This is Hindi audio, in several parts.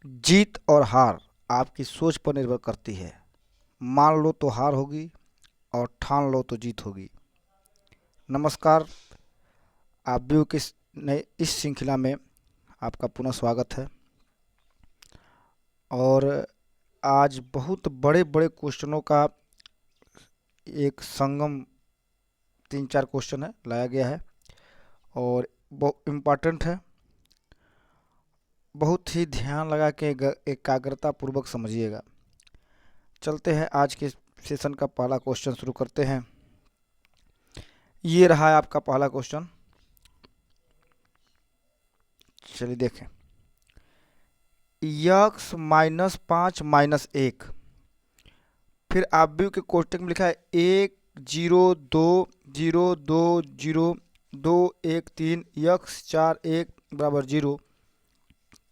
जीत और हार आपकी सोच पर निर्भर करती है। मान लो तो हार होगी और ठान लो तो जीत होगी। नमस्कार, आप व्यू की नए इस श्रृंखला में आपका पुनः स्वागत है। और आज बहुत बड़े बड़े क्वेश्चनों का एक संगम 3-4 क्वेश्चन है लाया गया है और बहुत इम्पॉर्टेंट है। बहुत ही ध्यान लगा के एकाग्रता पूर्वक समझिएगा। चलते हैं, आज के सेशन का पहला क्वेश्चन शुरू करते हैं। ये रहा है आपका पहला क्वेश्चन। चलिए देखें, यक्स -5 -1। फिर आप भी के कोष्टक में लिखा है 1 0 2 0 2 1 3 यक्स 4 1 बराबर 0।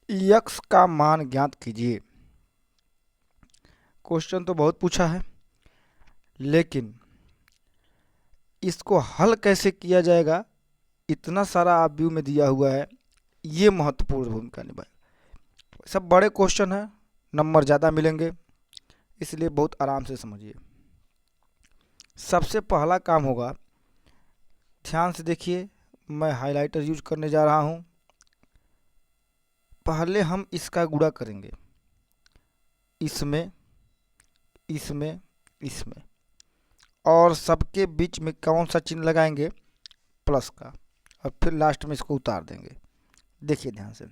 यक्स का मान ज्ञात कीजिए। क्वेश्चन तो बहुत पूछा है, लेकिन इसको हल कैसे किया जाएगा, इतना सारा आप व्यू में दिया हुआ है, ये महत्वपूर्ण भूमिका निभाए। सब बड़े क्वेश्चन है, नंबर ज़्यादा मिलेंगे, इसलिए बहुत आराम से समझिए। सबसे पहला काम होगा, ध्यान से देखिए, मैं हाइलाइटर यूज करने जा रहा हूँ। पहले हम इसका गुणा करेंगे, इसमें इसमें इसमें, और सबके बीच में कौन सा चिन्ह लगाएंगे, प्लस का, और फिर लास्ट में इसको उतार देंगे। देखिए ध्यान से,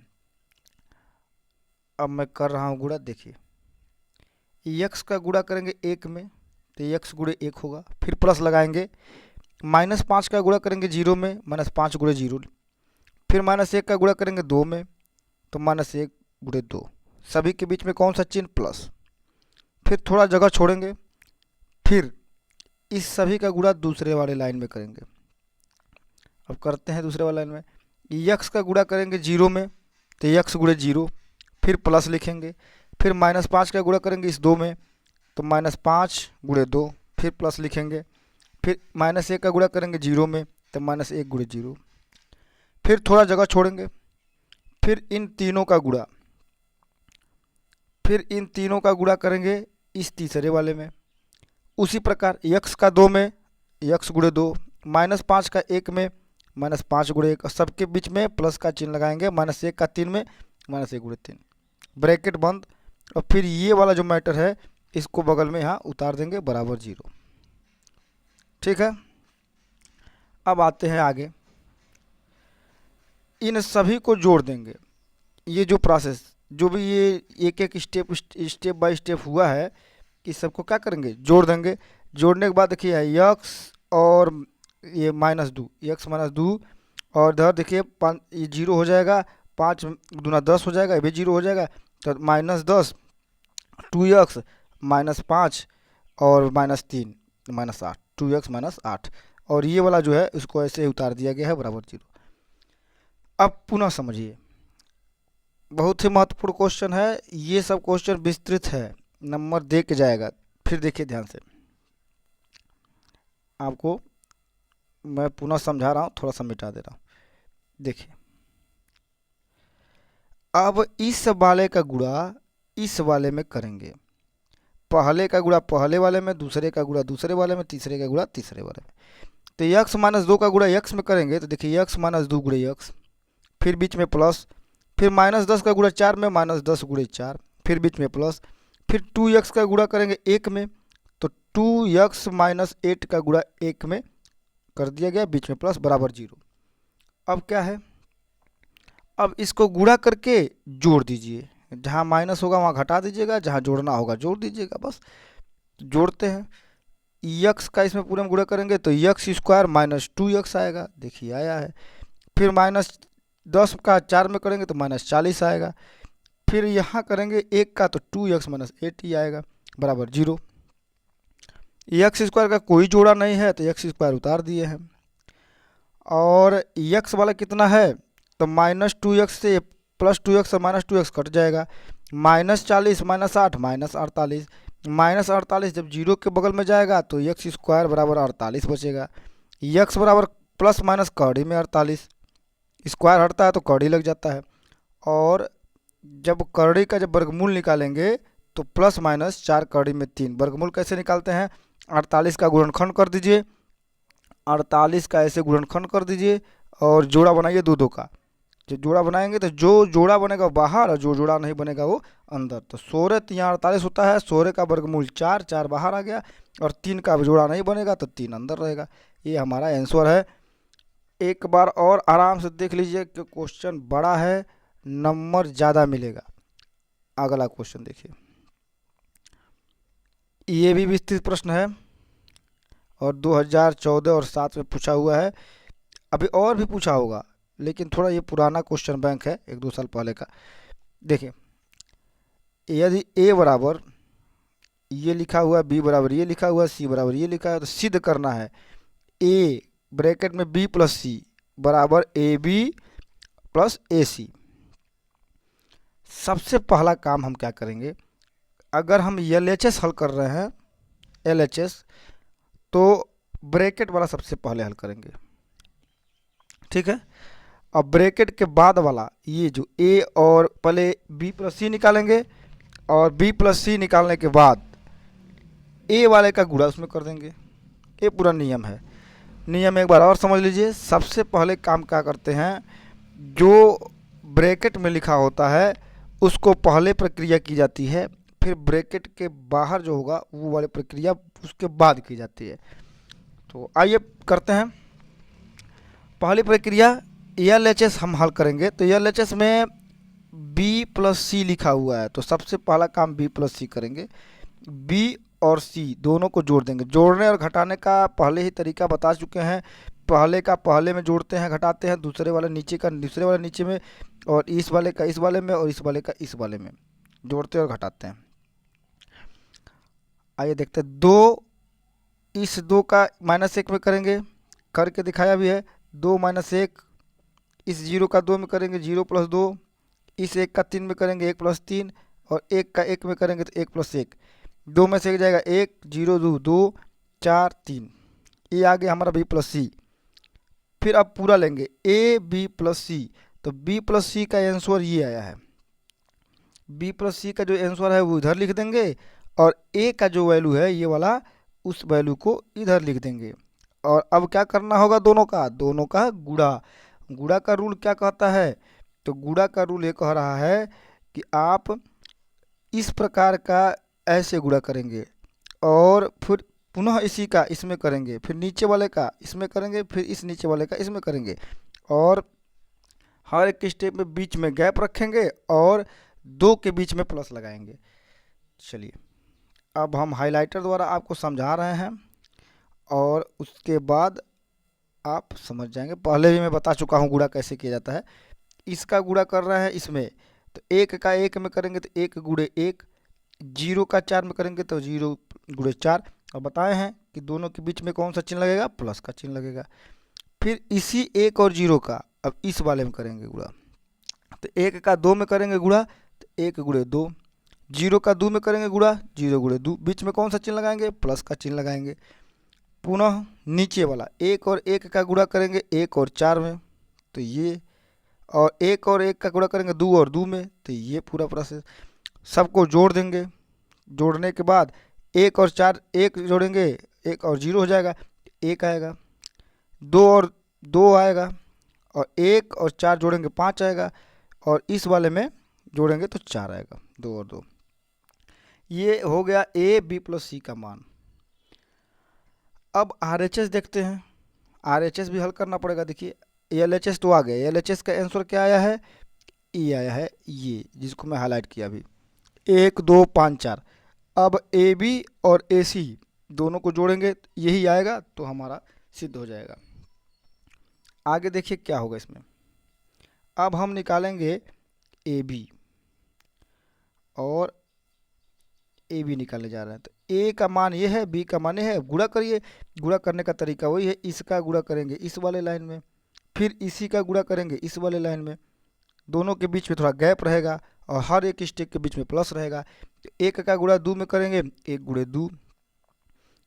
अब मैं कर रहा हूँ गुणा। देखिए, यक्स का गुणा करेंगे 1 में तो यक्स गुणे 1 होगा, फिर प्लस लगाएंगे। -5 का गुणा करेंगे 0 में, -5 गुणे 0। फिर -1 का गुणा करेंगे 2 में तो -1 गुणे 2। सभी के बीच में कौन सा चिन्ह, प्लस। फिर थोड़ा जगह छोड़ेंगे, फिर इस सभी का गुणा दूसरे वाले लाइन में करेंगे। अब करते हैं दूसरे वाले लाइन में, यक्स का गुणा करेंगे 0 में तो यक्स गुणे 0, फिर प्लस लिखेंगे। फिर -5 का गुणा करेंगे इस 2 में तो -5 गुणे 2, फिर प्लस लिखेंगे। फिर -1 का गुणा करेंगे 0 में तो -1 गुणे 0। फिर थोड़ा जगह छोड़ेंगे, फिर इन तीनों का गुणा, फिर इन तीनों का गुणा करेंगे इस तीसरे वाले में। उसी प्रकार यक्स का 2 में यक्स गुणे 2, -5 का 1 में -5 गुणे 1, और सबके बीच में प्लस का चिन्ह लगाएंगे। -1 का 3 में -1 गुणे 3, ब्रैकेट बंद। और फिर ये वाला जो मैटर है इसको बगल में यहाँ उतार देंगे, बराबर 0। ठीक है, अब आते हैं आगे, इन सभी को जोड़ देंगे। ये जो प्रोसेस, जो भी ये एक एक स्टेप बाय स्टेप हुआ है, इस सबको क्या करेंगे, जोड़ देंगे। जोड़ने के बाद देखिए यक्स और ये -2, यक्स -2, और इधर देखिए ये 0 हो जाएगा, 5 दूना 10 हो जाएगा, ये भी 0 हो जाएगा। तो -10, 2x -5 और -3 -8, 2x -8, और ये वाला जो है इसको ऐसे ही उतार दिया गया है, बराबर 0। अब पुनः समझिए, बहुत ही महत्वपूर्ण क्वेश्चन है। ये सब क्वेश्चन विस्तृत है, नंबर दे के जाएगा। फिर देखिए ध्यान से, आपको मैं पुनः समझा रहा हूँ, थोड़ा सा मिटा दे रहा हूँ। देखिए, अब इस वाले का गुणा इस वाले में करेंगे। पहले का गुणा पहले वाले में, दूसरे का गुणा दूसरे वाले में, तीसरे का गुणा तीसरे वाले में। तो यक्स -2 का गुणा यक्स में करेंगे तो देखिए यक्स -2 गुणे यक्स, फिर बीच में प्लस। फिर -10 का गुणा 4 में, -10 गुणे 4, फिर बीच में प्लस। फिर 2x का गुणा करेंगे 1 में तो 2x -8 का गुणा 1 में कर दिया गया, बीच में प्लस, बराबर 0। अब क्या है, अब इसको गुणा करके जोड़ दीजिए। जहाँ माइनस होगा वहाँ घटा दीजिएगा, जहाँ जोड़ना होगा जोड़ दीजिएगा, बस। जोड़ते हैं, यक्स का इसमें पूरा में गुणा करेंगे तो x² -2x आएगा, देखिए आया है। फिर -10 का 4 में करेंगे तो -40 आएगा। फिर यहाँ करेंगे 1 का तो 2x -8 ही आएगा, बराबर 0। x² का कोई जोड़ा नहीं है तो x² उतार दिए हैं। और x वाला कितना है, तो -2x से +2x से -2x कट जाएगा, -40 -8 -48, -48 जब 0 के बगल में जाएगा तो x² बराबर 48 बचेगा। x बराबर प्लस माइनस कौड़ी में 48, स्क्वायर हटता है तो कौड़ी लग जाता है, और जब करड़ी का जब वर्गमूल निकालेंगे तो प्लस माइनस 4 करड़ी में 3। वर्गमूल कैसे निकालते हैं? 48 का गुणनखंड कर दीजिए, 48 का ऐसे गुणनखंड कर दीजिए और जोड़ा बनाइए दो दो का। जो जोड़ा बनाएंगे तो जो जोड़ा बनेगा वो बाहर और जो जोड़ा नहीं बनेगा वो अंदर। तो 16 तो यहाँ 48 होता है, 16 का वर्गमूल 4, 4 बाहर आ गया और 3 का जोड़ा नहीं बनेगा तो 3 अंदर रहेगा। ये हमारा आंसर है। एक बार और आराम से देख लीजिए कि क्वेश्चन बड़ा है, नंबर ज़्यादा मिलेगा। अगला क्वेश्चन देखिए, ये भी विस्तृत प्रश्न है और 2014 और 7 में पूछा हुआ है। अभी और भी पूछा होगा लेकिन थोड़ा ये पुराना क्वेश्चन बैंक है, 1-2 साल पहले का। देखिए, यदि a बराबर ये लिखा हुआ, b बराबर ये लिखा हुआ, c बराबर ये लिखा है, तो सिद्ध करना है a ब्रैकेट में b प्लस c बराबर ab प्लस ac। सबसे पहला काम हम क्या करेंगे, अगर हम LHS हल कर रहे हैं LHS, तो ब्रैकेट वाला सबसे पहले हल करेंगे, ठीक है। अब ब्रैकेट के बाद वाला ये जो a और पहले b प्लस सी निकालेंगे और b प्लस सी निकालने के बाद a वाले का गुणा उसमें कर देंगे। ये पूरा नियम है। नियम एक बार और समझ लीजिए। सबसे पहले काम क्या करते हैं, जो ब्रैकेट में लिखा होता है उसको पहले प्रक्रिया की जाती है, फिर ब्रैकेट के बाहर जो होगा वो वाली प्रक्रिया उसके बाद की जाती है। तो आइए करते हैं। पहली प्रक्रिया LHS हम हल करेंगे। तो LHS में b प्लस सी लिखा हुआ है, तो सबसे पहला काम b प्लस सी करेंगे। b और c दोनों को जोड़ देंगे। जोड़ने और घटाने का पहले ही तरीका बता चुके हैं। पहले का पहले में जोड़ते हैं, घटाते हैं, दूसरे वाले नीचे का दूसरे वाले नीचे में, और इस वाले का इस वाले में, और इस वाले का इस वाले में, जोड़ते और घटाते हैं। आइए देखते हैं। 2 इस 2 का -1 में करेंगे, करके दिखाया भी है। 2 - 1 इस 0 का 2 में करेंगे, 0 + 2, इस 1 का 3 में करेंगे, 1 + 3, और 1 का 1 में करेंगे तो 1 + 1, 2 में से 1 जाएगा 1, 0 2 2 4 3। ये आ गया हमारा b प्लस सी। फिर अब पूरा लेंगे a b प्लस सी, तो b प्लस सी का आंसर ये आया है। b प्लस सी का जो आंसर है वो इधर लिख देंगे और a का जो वैल्यू है ये वाला, उस वैल्यू को इधर लिख देंगे। और अब क्या करना होगा, दोनों का गुणा। गुणा का रूल क्या कहता है, तो गुणा का रूल ये कह रहा है कि आप इस प्रकार का ऐसे गुणा करेंगे और फिर पुनः इसी का इसमें करेंगे, फिर नीचे वाले का इसमें करेंगे, फिर इस नीचे वाले का इसमें करेंगे, और हर एक स्टेप में बीच में गैप रखेंगे और 2 के बीच में प्लस लगाएंगे। चलिए, अब हम हाइलाइटर द्वारा आपको समझा रहे हैं और उसके बाद आप समझ जाएंगे। पहले भी मैं बता चुका हूँ गुणा कैसे किया जाता है। इसका गुणा कर रहे हैं इसमें, तो 1 का 1 में करेंगे तो 1 × 1, 0 का 4 में करेंगे तो 0 × 4। और बताए हैं कि दोनों के बीच में कौन सा चिन्ह लगेगा, प्लस का चिन्ह लगेगा। फिर इसी 1 और 0 का अब इस वाले में करेंगे गुणा, तो 1 का 2 में करेंगे गुणा तो 1 × 2, 0 का 2 में करेंगे गुणा, 0 × 2, बीच में कौन सा चिन्ह लगाएंगे, प्लस का चिन्ह लगाएंगे। पुनः नीचे वाला 1 और 1 का गुणा करेंगे 1 और 4 में, तो ये, और 1 और 1 का गुणा करेंगे 2 और 2 में, तो ये पूरा प्रोसेस। सबको जोड़ देंगे। जोड़ने के बाद 1 और 4, 1 जोड़ेंगे 1 और 0 हो जाएगा, 1 आएगा, 2 और 2 आएगा, और 1 और 4 जोड़ेंगे 5 आएगा, और इस वाले में जोड़ेंगे तो 4 आएगा, 2 और 2। ये हो गया a b प्लस सी का मान। अब RHS देखते हैं। RHS भी हल करना पड़ेगा। देखिए, LHS तो आ गया, LHS का आंसर क्या आया है, ये आया है, ये जिसको मैं हाईलाइट किया अभी, 1 2 5 4। अब AB और AC दोनों को जोड़ेंगे, यही आएगा, तो हमारा सिद्ध हो जाएगा। आगे देखिए क्या होगा इसमें। अब हम निकालेंगे AB और AB निकालने जा रहे हैं। तो A का मान ये है, B का मान ये है, गुणा करिए। गुणा करने का तरीका वही है, इसका गुणा करेंगे इस वाले लाइन में, फिर इसी का गुणा करेंगे इस वाले लाइन में। दोनों के बीच में थोड़ा गैप रहेगा और हर एक स्टेप के बीच में प्लस रहेगा। 1 का गुणा 2 में करेंगे 1 × 2,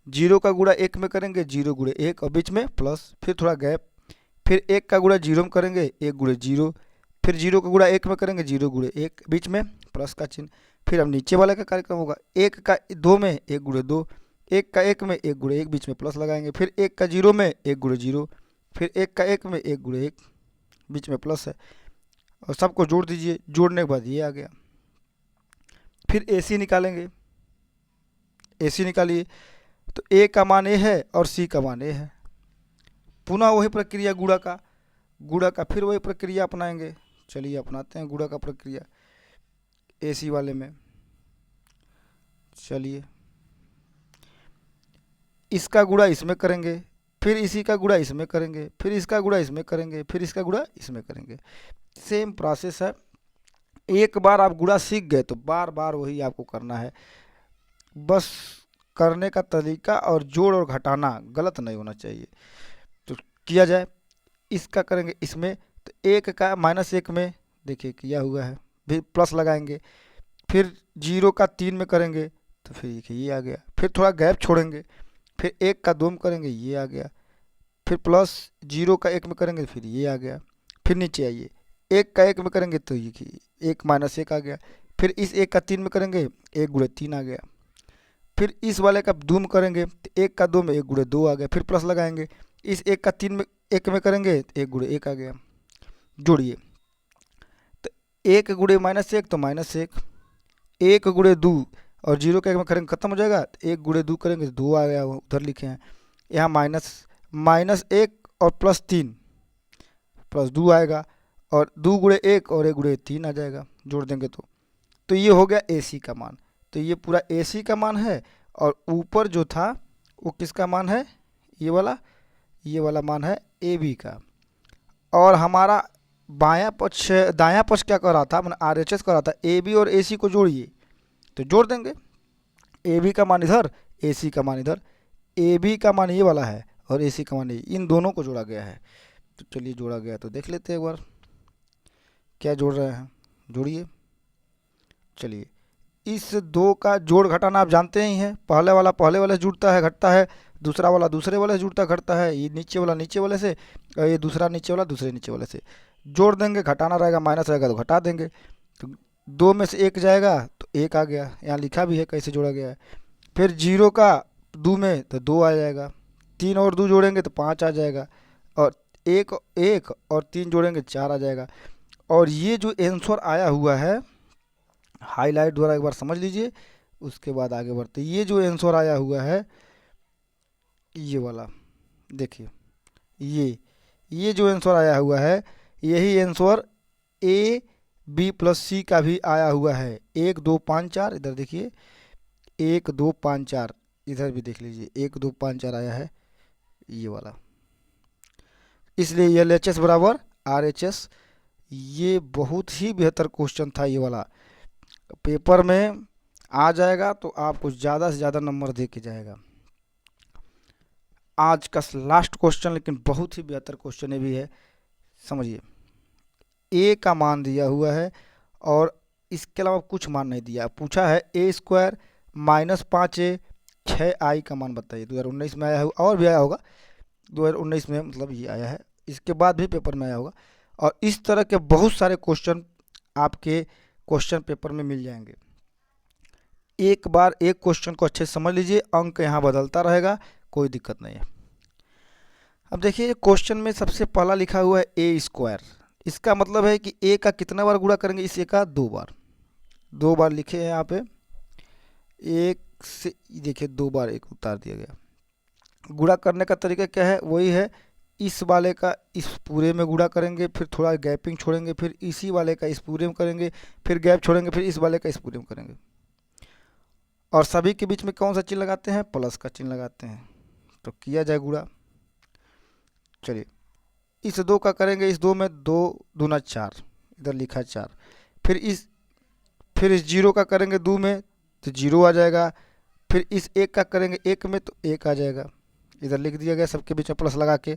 0 का गुणा 1 में करेंगे 0 × 1, और बीच में प्लस, फिर थोड़ा गैप, फिर 1 का गुणा 0 में करेंगे 1 × 0, फिर 0 का गुणा 1 में करेंगे, 0 गुणे 1 बीच में प्लस का चिन्ह। फिर अब नीचे वाले का कार्यक्रम होगा, 1 का 2 में 1 गुणे 2, 1 का 1 में 1 गुणे 1 बीच में प्लस लगाएंगे। फिर 1 का 0 में 1 गुणे 0, फिर 1 का 1 में 1 गुणे 1 बीच में प्लस है, और सबको जोड़ दीजिए। जोड़ने के बाद ये आ गया। फिर AC निकालेंगे, AC निकालिए तो A का मान A है और C का मान A है। पुनः वही प्रक्रिया गुणा का फिर वही प्रक्रिया अपनाएंगे। चलिए अपनाते हैं गुणा का प्रक्रिया AC वाले में। चलिए इसका गुणा इसमें करेंगे, फिर इसी का गुणा इसमें करेंगे, फिर इसका गुणा इसमें करेंगे, फिर इसका गुणा इसमें करेंगे। सेम प्रोसेस है। एक बार आप गुणा सीख गए तो बार बार वही आपको करना है। बस करने का तरीका और जोड़ और घटाना गलत नहीं होना चाहिए। तो किया जाए, इसका करेंगे इसमें, तो 1 का -1 में देखिए किया हुआ है, फिर प्लस लगाएंगे। फिर 0 का 3 में करेंगे तो फिर ये आ गया। फिर थोड़ा गैप छोड़ेंगे, फिर 1 का 2 में करेंगे, ये आ गया। फिर प्लस 0 का 1 में करेंगे, फिर ये आ गया। फिर नीचे आइए, 1 का 1 में करेंगे तो ये 1 -1 आ गया। फिर इस 1 का 3 में करेंगे, 1 गुणे 3 आ गया। फिर इस वाले का 2 में करेंगे तो 1 का 2 में 1 गुणे 2 आ गया। फिर प्लस लगाएंगे, इस 1 का 3 में 1 में करेंगे तो 1 गुणे 1 आ गया। जोड़िए तो 1 गुणे -1 तो -1, 1 गुणे 2 और 0 का 1 में करेंगे खत्म हो जाएगा। तो 1 गुणे 2 करेंगे तो 2 आ गया, उधर लिखे हैं। यहाँ -1 और +3 +2 आएगा, और 2 गुणे 1 और 1 गुणे 3 आ जाएगा। जोड़ देंगे तो ये हो गया AC का मान। तो ये पूरा AC का मान है, और ऊपर जो था वो किसका मान है, ये वाला मान है AB का। और हमारा दायां पक्ष क्या कर रहा था, मैंने RHS कर रहा था। AB और AC को जोड़िए तो जोड़ देंगे। AB का मान इधर, AC का मान इधर। AB का मान ये वाला है और AC का मान ये, इन दोनों को जोड़ा गया है। तो चलिए जोड़ा गया तो देख लेते हैं एक बार क्या जोड़ रहे हैं। जोड़िए। चलिए इस 2 का जोड़ घटाना आप जानते ही हैं। पहले वाला पहले वाले से जुड़ता है घटता है, दूसरा वाला दूसरे वाले से जुड़ता घटता है। ये नीचे वाला नीचे वाले से, और ये दूसरा नीचे वाला दूसरे नीचे वाले से। जोड़ देंगे, घटाना रहेगा, माइनस रहेगा तो घटा देंगे। तो 2 में से 1 जाएगा तो 1 आ गया। यहाँ लिखा भी है कैसे जोड़ा गया है। फिर 0 का 2 में तो 2 आ जाएगा, 3 और 2 जोड़ेंगे तो 5 आ जाएगा, और 1 और 3 जोड़ेंगे 4 आ जाएगा। और ये जो आंसर आया हुआ है, हाईलाइट द्वारा एक बार समझ लीजिए, उसके बाद आगे बढ़ते। ये जो आंसर आया हुआ है ये वाला देखिए, ये जो आंसर आया हुआ है, यही आंसर AB + C का भी आया हुआ है। 1 2 5 4, इधर देखिए 1 2 5 4, इधर भी देख लीजिए 1 2 5 4 आया है ये वाला। इसलिए LHS बराबर RHS। ये बहुत ही बेहतर क्वेश्चन था ये वाला, पेपर में आ जाएगा तो आपको ज़्यादा से ज़्यादा नंबर दे के जाएगा। आज का लास्ट क्वेश्चन, लेकिन बहुत ही बेहतर क्वेश्चन ये भी है। समझिए, A का मान दिया हुआ है और इसके अलावा कुछ मान नहीं दिया। पूछा है A² -5A 6I का मान बताइए। 2019 में आया है, और भी आया होगा 2019 में, मतलब ये आया है, इसके बाद भी पेपर में आया होगा। और इस तरह के बहुत सारे क्वेश्चन आपके क्वेश्चन पेपर में मिल जाएंगे। एक बार एक क्वेश्चन को अच्छे से समझ लीजिए, अंक यहाँ बदलता रहेगा, कोई दिक्कत नहीं है। अब देखिए क्वेश्चन में सबसे पहला लिखा हुआ है A²। इसका मतलब है कि A का कितना बार गुणा करेंगे, इस A का 2 बार। 2 बार लिखे हैं यहाँ पे, 1 से देखिए 2 बार 1 उतार दिया गया। गुणा करने का तरीका क्या है, वही है, इस वाले का इस पूरे में गुणा करेंगे, फिर थोड़ा गैपिंग छोड़ेंगे, फिर इसी वाले का इस पूरे में करेंगे, फिर गैप छोड़ेंगे, फिर इस वाले का इस पूरे में करेंगे। और सभी के बीच में कौन सा चिन्ह लगाते हैं, प्लस का चिन्ह लगाते हैं। तो किया जाए गुणा। चलिए इस 2 का करेंगे, इस 2 में 2 दूना 4, इधर लिखा 4। फिर इस 0 का करेंगे 2 में तो 0 आ जाएगा। फिर इस 1 का करेंगे 1 में तो 1 आ जाएगा, इधर लिख दिया गया सबके बीच में प्लस लगा के।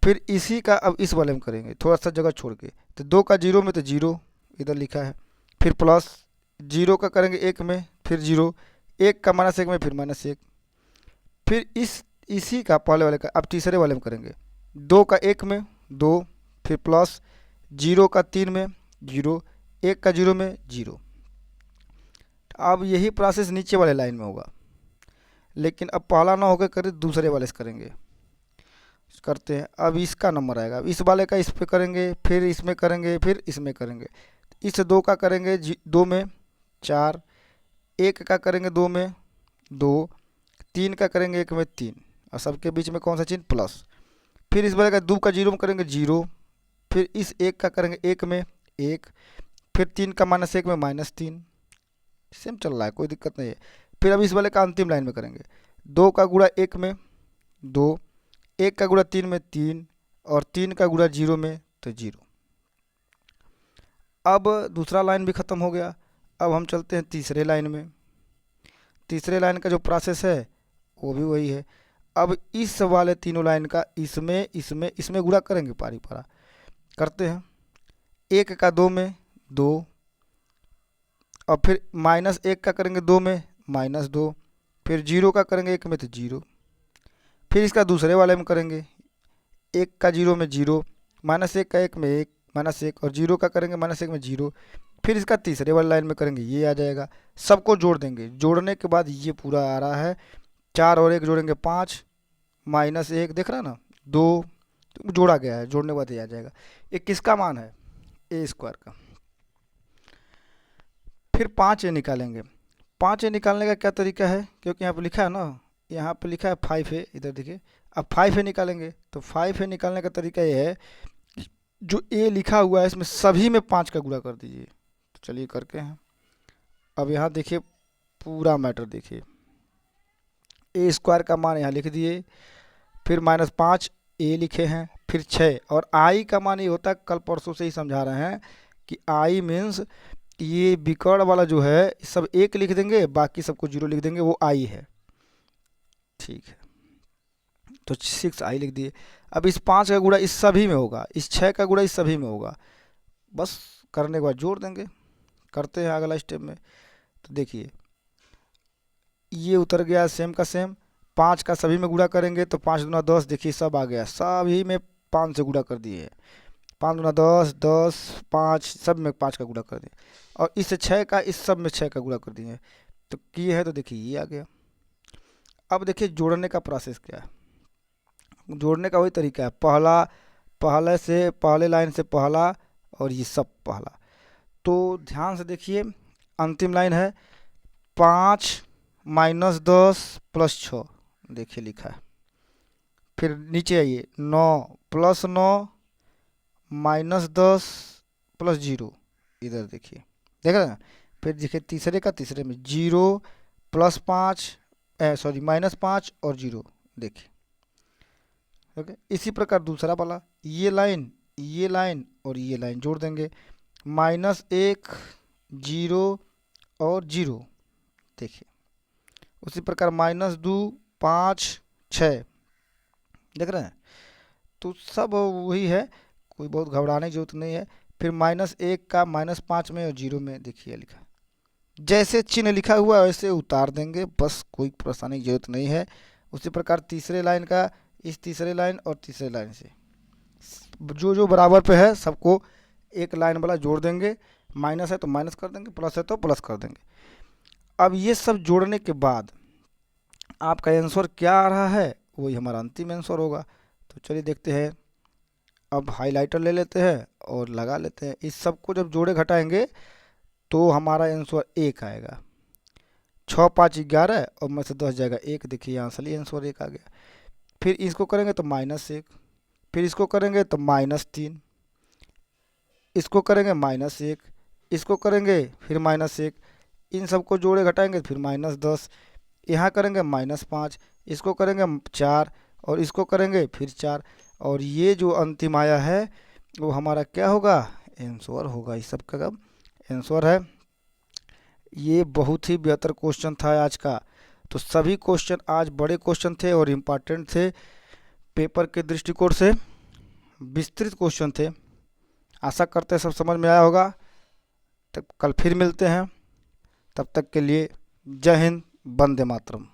फिर इसी का अब इस वाले में करेंगे, थोड़ा सा जगह छोड़ के, तो 2 का 0 में तो 0, इधर लिखा है। फिर प्लस 0 का करेंगे 1 में, फिर 0, 1 का -1 में, फिर -1। फिर इसी का पहले वाले का अब तीसरे वाले में करेंगे, 2 का 1 में 2, फिर प्लस 0 का 3 में 0, 1 का 0 में 0। अब यही प्रोसेस नीचे वाले लाइन में होगा, लेकिन अब पहला ना होकर करें, दूसरे वाले से करेंगे। करते हैं। अब इसका नंबर आएगा, इस वाले का इस पे करेंगे, फिर इसमें करेंगे, फिर इसमें करेंगे। इस 2 का करेंगे 2 में 4, 1 का करेंगे 2 में 2, 3 का करेंगे 1 में 3, और सबके बीच में कौन सा चिन्ह, प्लस। फिर इस वाले का 2 का 0 में करेंगे 0, फिर इस 1 का करेंगे 1 में 1, फिर 3 का -1 में -3। सेम चल रहा है, कोई दिक्कत नहीं है। फिर अब इस वाले का अंतिम लाइन में करेंगे, 2 का गुणा 1 में 2, 1 का गुणा 3 में 3, और 3 का गुणा 0 में तो 0। अब दूसरा लाइन भी ख़त्म हो गया। अब हम चलते हैं तीसरे लाइन में। तीसरे लाइन का जो प्रोसेस है वो भी वही है। अब इस वाले तीनों लाइन का इसमें इसमें इसमें गुणा करेंगे पारी पारा। करते हैं। 1 का 2 में 2, और फिर -1 का करेंगे 2 में -2, फिर 0 का करेंगे 1 में तो 0, फिर इसका दूसरे वाले में करेंगे 1 का 0 में 0, -1 का 1 में 1 -1, और 0 का करेंगे -1 में 0, फिर इसका तीसरे वाले लाइन में करेंगे, ये आ जाएगा। सबको जोड़ देंगे, जोड़ने के बाद ये पूरा आ रहा है। 4 और 1 जोड़ेंगे 5, -1 देख रहा ना 2, तो जोड़ा गया है, जोड़ने के बाद ये आ जाएगा। ये किसका मान है, a² का। फिर 5a निकालेंगे। 5a निकालने का क्या तरीका है, क्योंकि यहाँ पे लिखा है ना, यहाँ पे लिखा है 5a, इधर देखिए। अब 5a निकालेंगे, तो 5a निकालने का तरीका ये है, जो a लिखा हुआ है इसमें सभी में 5 का गुणा कर दीजिए। तो चलिए करके हैं। अब यहाँ देखिए पूरा मैटर देखिए, a² का मान यहाँ लिख दिए, फिर -5 a लिखे हैं, फिर 6, और i का मान ये होता है, कल परसों से ही समझा रहे हैं कि i मीन्स ये बिकड़ वाला जो है सब 1 लिख देंगे, बाकी सबको 0 लिख देंगे, वो i है। ठीक है, तो 6i लिख दिए। अब इस 5 का गुणा इस सभी में होगा, इस 6 का गुणा इस सभी में होगा। बस करने के बाद जोड़ देंगे। करते हैं अगला स्टेप में। तो देखिए ये उतर गया सेम का सेम। 5 का सभी में गुणा करेंगे तो 5 दूना 10, देखिए सब आ गया, सभी में 5 से गुणा कर दिए। 5 दूना 10, 10, 5, सब में 5 का गुणा कर दिए, और इस 6 का इस सब में 6 का गुणा कर दिए। तो किए है, तो देखिए ये आ गया। अब देखिए जोड़ने का प्रोसेस क्या है। जोड़ने का वही तरीका है, पहले लाइन से पहला, और ये सब पहला। तो ध्यान से देखिए, अंतिम लाइन है 5 -10 + 6, देखिए लिखा है। फिर नीचे आइए, 9 + 9 -10 + 0, इधर देखिए, देख रहे हैं। फिर देखिए तीसरे का तीसरे में 0 + 5 -5 और 0, देखिए। ओके, इसी प्रकार दूसरा वाला, ये लाइन और ये लाइन जोड़ देंगे, -1 0 और 0, देखिए। उसी प्रकार -2 5 6, देख रहे हैं। तो सब वही है, कोई बहुत घबराने की जरूरत नहीं है। फिर -1 का -5 में और 0 में, देखिए लिखा, जैसे चिन्ह लिखा हुआ है वैसे उतार देंगे, बस कोई परेशानी की जरूरत नहीं है। उसी प्रकार तीसरे लाइन का इस तीसरे लाइन और तीसरे लाइन से जो जो बराबर पे है सबको एक लाइन वाला जोड़ देंगे। माइनस है तो माइनस कर देंगे, प्लस है तो प्लस कर देंगे। अब ये सब जोड़ने के बाद आपका आंसर क्या आ रहा है, वही हमारा अंतिम आंसर होगा। तो चलिए देखते हैं। अब हाइलाइटर ले लेते हैं और लगा लेते हैं। इस सब को जब जोड़े घटाएंगे तो हमारा आंसर 1 आएगा। 6 5 11, और में से 10 जाएगा 1, देखिए यहाँ असली आंसर 1 आ गया। फिर इसको करेंगे तो -1, फिर इसको करेंगे तो -3, इसको करेंगे -1, इसको करेंगे फिर -1, इन सबको जोड़े घटाएंगे फिर -10, यहाँ करेंगे -5, इसको करेंगे 4, और इसको करेंगे फिर 4, और ये जो अंतिम आया है वो हमारा क्या होगा, आंसर होगा। इस सब का आंसर है। ये बहुत ही बेहतर क्वेश्चन था आज का। तो सभी क्वेश्चन आज बड़े क्वेश्चन थे और इम्पॉर्टेंट थे, पेपर के दृष्टिकोण से विस्तृत क्वेश्चन थे। आशा करते हैं सब समझ में आया होगा। तब कल फिर मिलते हैं, तब तक के लिए जय हिंद, वंदे मातरम।